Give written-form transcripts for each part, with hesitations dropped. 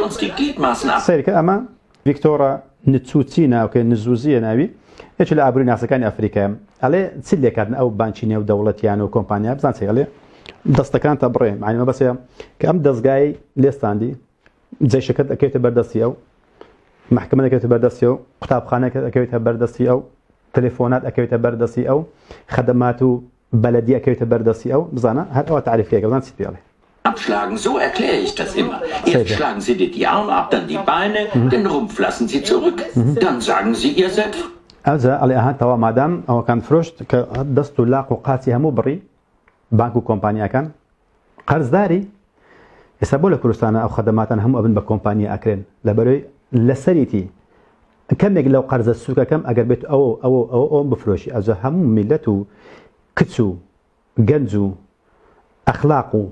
uns die Gliedmaßen ab. سيرك أما فيكتورا نتسوتينا أو كنزوزية نبي إيش اللي عبرنا ناس كان أفريقيا عليه تسلي كان أو بانشينيا ودولتيان وكومبانيا بزان سيغلي دستكان تبريم يعني ما بس كم دزجاي ليستاندي زي شركة أكيد بردستي أو محكمة أكيد بردستي أو كتابخانة أكيد بردستي أو تليفونات أكيد بردستي أو خدمات بلدية أكيد بردستي أو بزانا هذا هو تعريف كذا بزان سيبي عليه. Abschlagen, so erkläre ich das immer. Erst schlagen Sie die Arme ab, dann die Beine, den Rumpf lassen Sie zurück. Dann sagen Sie Ihr Senf. أوزا على أهان توا مادام أو كان فرشت كدستو لاقو قاسي همو بري بانكو كومبانيا كان قرضداري يسبوا لكروستانا أو خدماتنا هم أبن بكومبانيا أكرين لبروي لسريتي كم يقلو قرض السوق كم أقربت أو بفروشي أوزا هم ملتو كتسو جنزو أخلاقو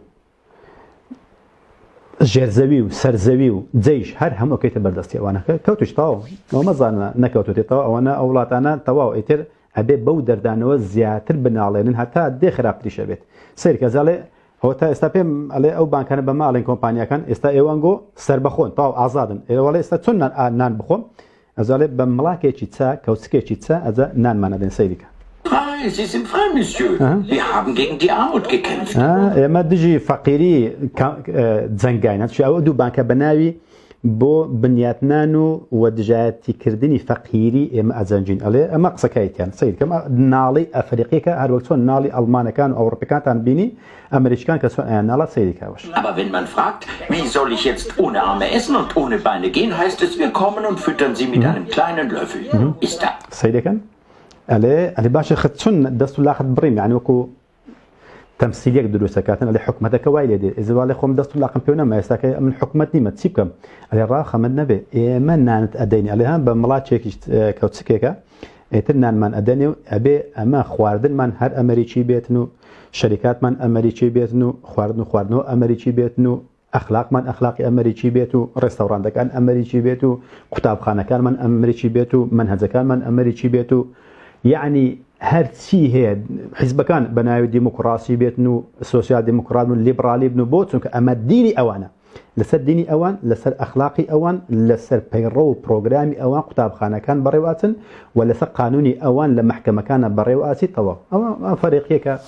جرزوي سرزوي جيش هر هم اوكي تبردستي وانا كوتش طاو وما زالنا نكوتو طاو وانا اولاتنا طاو ايتر ابي بودر دانو زياتر بنالين حتى دي خراب دي شبت سير كزاله هو تا استابم علي او بانك انا بمالين كومبانيا كان استا ايوانغو سربخون طاو ازادن ولا استتنا نان بخون ازاله بملاكي تشا كوتسكي تشا ازا نان مانادن سيرك Sie sind frei, Monsieur. Wir haben gegen die Armut gekämpft. ما تجي فقيري زنقاينات شو أودو بانك بناوي بو بنياتنانو ودجاتي كردني فقيري إما أزنجين عليه أما قصكايت يعني سيد كما نالي أفريقيا هاد وقتون نالي ألمان كان أو أوروبي كان تنبيني أمريكان كسون نالا سيد كاوش. Aber wenn man fragt, wie soll ich jetzt ohne Arme essen und ohne Beine gehen, heißt es, wir kommen und füttern sie mit einem kleinen Löffel. Ist da. سيد كان عليه باشا خدشون دستو لاخد بريم يعني وكو تمثيليك دروسة كاتن على حكمتك وايلة دي إذا والله خم دستو لاقم بيونا ما يستاك من حكمتني ما تسيبكم على راخ من نبي ما نانت أديني عليها بملات شيك كوتسكيكا تنان من أديني أبي أما خواردن من هر أمريكي بيتنو شركات من أمريكي بيتنو خواردنو أمريكي بيتنو أخلاق من أخلاق أمريكي بيتو ريستوران كان أمريكي بيتو كتابخانة كان من أمريكي بيتو منهج كان من أمريكي بيتو يعني هرتشي هي حزب كان بناوي ديمقراطي بيتنو سوسيال ديمقراط ليبرالي بنو بوتسون اما ديني اوانا لسر ديني اوان لسر اخلاقي اوان لسر بيرو بروجرامي اوان كتابخانه كان بريواتن ولا سر قانوني اوان لمحكمه كان بريواتي طوا او فريقيه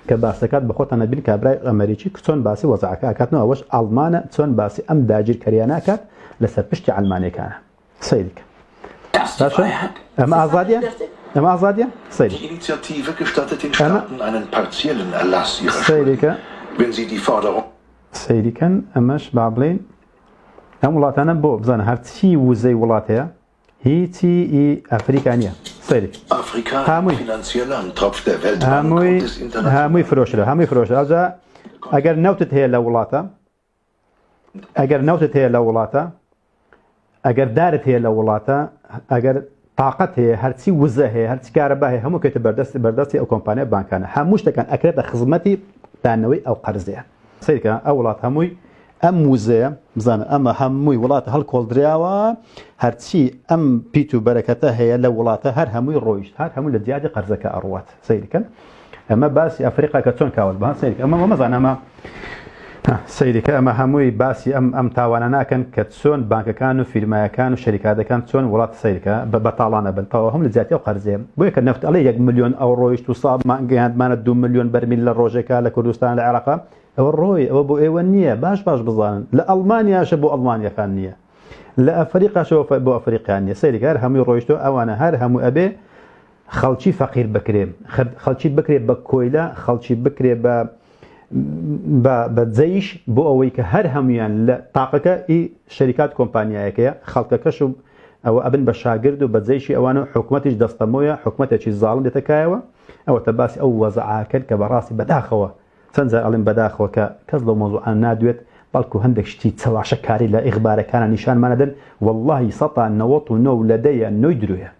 كباسكات بخوتنا بين كابراي امريكي كسون باسي وزعك كاتنو واش المانه تسون باسي ام داجر كرياناكات لسر بشتي علماني كان سيدك اما ازاديه أما أزادية؟ Die Initiative gestattet den Staaten einen partiellen Erlass ihrer Schulden, wenn sie die Forderung... سيدي كان أماش بعبلين أم ولاتنا بو بزان هرتي وزي ولاتها هي تي أفريقانية سيدي Afrika, finanzieller Tropf der Weltbank und des internationalen... هاموي فروشة أجا أجر نوتت هي لولاتا أجر دارت هي لولاتا أجر طاقت هي هرتي وزه هي هرتي كهرباء هي همو كتب بردستي أو كومبانيا بانكانة هموش تكن أكرد خدمتي تانوي أو قرضية سيد كان أولاد هموي أم وزه مزان أما هموي ولات هالكول درياوا هرتي أم بيتو بركته هي لولاته هر هموي رويش هر هموي لديادي قرزك أروات سيد كان أما بس أفريقيا كتون كاول بها سيد كان أما مزان أما سيدي كما هموي باسي ام تاوانا كان كتسون بانك كانوا فيرما كانوا شركات كانت تسون ولات سيدك بطالانه بنطاوهم لزاتي وقرزين بويك نفط عليه 1 مليون اورو تصاب ما 2 مليون برميل للروجيكا لكردستان العراق الروي ابو ايوانيه باش بزان لالمانيا شبو المانيا فانيه لافريقيا شوف ابو افريقيا سيدك هم رويشتو او انا هر هم ابي خلشي فقير بكريم خلشي بكري بكويلا خلشي بكري بتزيش بو اويك هر هميان لا طاقك اي شركات كومبانياكيا خلقك شو او ابن بشاغرد وبتزيشي اوانو حكومتش دستمويا حكومتش الظالم دتكايوا او تباس او وزعاك كبراسي بداخوا سنزل علم بداخوا كزلو موضوع نادوت بالكو هندك شتي تسوا شكاري لا اخبار كان نشان مندن والله سطا النوط نو لدي نيدرويا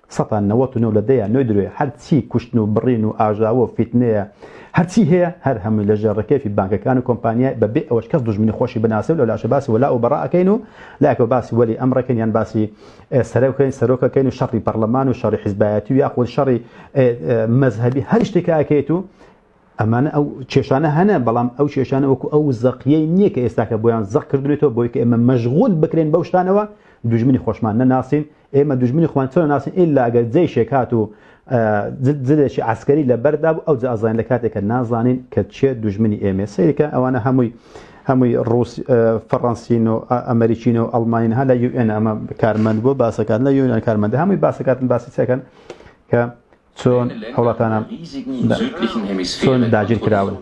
سطا النوط نو لدي نيدرويا حد سي كشنو برينو اجاو فتنه هرتي هي هر هم لجر كيف بانك كانوا كومبانيا ببيع واش كصدج من خوشي بناسب ولا شباس ولا وبراء كينو لا كباس ولي امر كين يعني باسي سروكا كينو شري برلمان وشري حزبياتي ياخذ شري مذهبي هل اشتكاكيتو ئەمانە ئەو کێشانە هەنە بەڵام ئەو کێشانە وەکو ئەو زەقیەی نییە کە ئێستاکە بۆیان زەق کردنێتەوە بۆی کە ئێمە مەشغول بکرێن بەو شتانەوە دوژمنی خۆشمان نەناسین ئێمە دوژمنی خۆمان چۆن ناسین ئیلا ئەگەر جێیشێک هات و زلێکی عسکەری لە بەردا بوو ئەو ئەزانین لە کاتێکە نازانین کە چێ دوژمنی ئێمە سەیرکە ئەوانە هەمووی ڕوس فەڕەنسین و ئەمریکین و ئەڵمانین هە لە UN ئەمە کارمەند بۆ باسەکان لە UN کارمەندە هەمووی باسەکاتن باسی چەکەن کە چۆن وڵاتانە چۆن داگیر کراون.